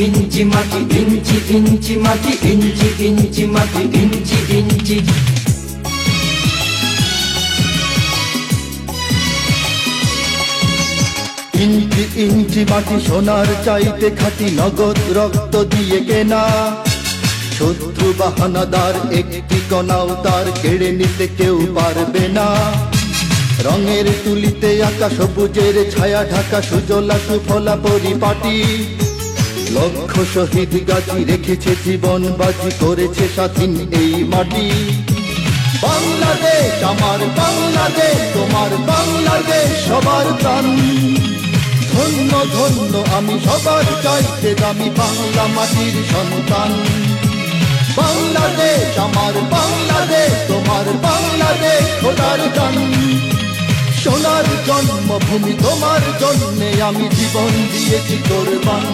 ইঞ্চি মাটি, ইঞ্চি ইঞ্চি মাটি, ইঞ্চি ইঞ্চি মাটি, ইঞ্চি ইঞ্চি। ইঞ্চি ইঞ্চি মাটি সোনার চাইতে খাঁটি, নগদ রক্ত দিয়ে কেনা। শত্রু বাহানাদার একটি কণাও তার কেড়ে নিতে কেউ পারবে না। রঙের তুলিতে আঁকা সবুজের ছায়া ঢাকা সুজলা সুফলা পরিপাটি। লক্ষ শহীদ গাছি রেখেছে জীবন বাজি, করেছে স্বাধীন এই মাটি। বাংলাদেশ আমার বাংলাদেশ, তোমার বাংলাদেশ সবার প্রাণ। ধন্য ধন্য আমি সবার চাইতে দামি বাংলা মাটির সন্তান। বাংলাদেশ আমার বাংলাদেশ, তোমার বাংলাদেশ খোদার গান। সোনার জন্মভূমি তোমার জন্যে আমি জীবন দিয়েছি কোরবান।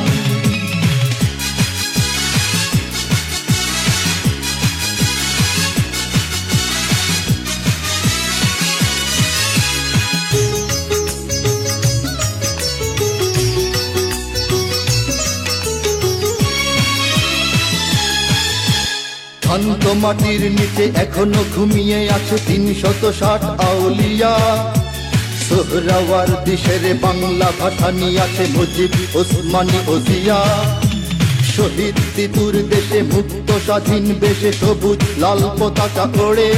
শান্ত মাটির নিচে এখনো ঘুমিয়ে আছে ৩৬০ আউলিয়া। সোহরাওয়ার্দী শেরে বাংলা ভাষা নিয়ে আছে মুজিব, ওসমানী, ওজিয়া। শহীদ তিতুর দেশে মুক্ত স্বাধীন বেশে সবুজ লাল পতাকা ওড়ে।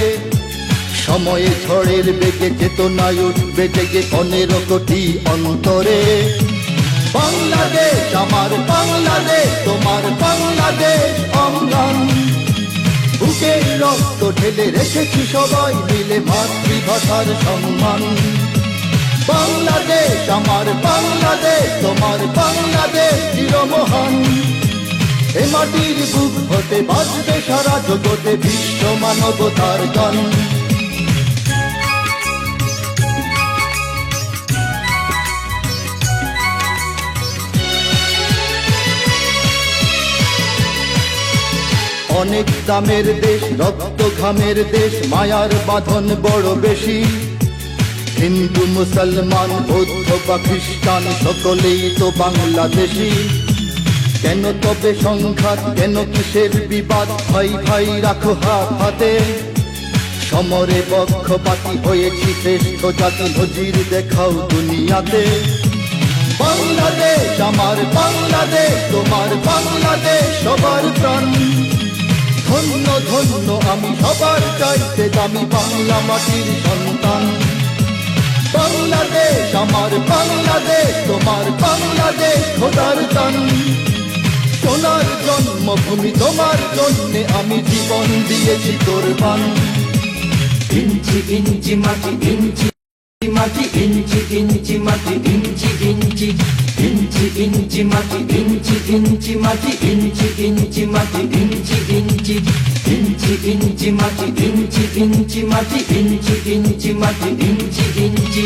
সময়ে ঝড়ের বেগে চেতনায় উঠবে জেগে ১৫ কোটি অন্তরে। বাংলাদেশ আমার বাংলাদেশ, তোমার বাংলাদেশ অম্লান। বুকের রক্ত ঢেলে রেখেছি সবাই মিলে মাতৃভাষার সম্মান। বাংলাদেশ আমার বাংলাদেশ, তোমার বাংলাদেশ চিরমহান। এ মাটির বুক হতে বাজবে সারা জগতে বিশ্ব মানবতার গান। অনেক দামের দেশ, রক্ত ঘামের দেশ, মায়ার বাঁধন বড় বেশি। হিন্দু মুসলমান বৌদ্ধ বা খ্রিস্টান সকলেই তো বাংলাদেশি। কেন তবে সংঘাত, কেন কিসের বিবাদ? ভাই ভাই রাখো হাত হাতে। সমরে পক্ষপাতী হয়েছি শ্রেষ্ঠ জাতি, নজির দেখাও দুনিয়াতে। বাংলাদেশ আমার বাংলাদেশ, তোমার বাংলাদেশ সবার প্রাণ। ধন্য ধন্য আমি সবার চাইতে দামি বাংলা মাটির সন্তান। বাংলাদেশ আমার বাংলাদেশ, তোমার বাংলাদেশ খোদার দান। সোনার জন্মভূমি তোমার জন্যে আমি জীবন দিয়েছি কোরবান। ইঞ্চি ইঞ্চি মাটি, ইঞ্চি মাটি, ইঞ্চি ইঞ্চি মাটি, ইঞ্চি ইঞ্চি। ইঞ্চি ইঞ্চি মাটি, ইঞ্চি ইঞ্চি মাটি, ইঞ্চি ইঞ্চি মাটি, ইঞ্চি ইঞ্চি। ইঞ্চি ইঞ্চি মাটি, ইঞ্চি ইঞ্চি মাটি, ইঞ্চি ইঞ্চি মাটি, ইঞ্চি ইঞ্চি।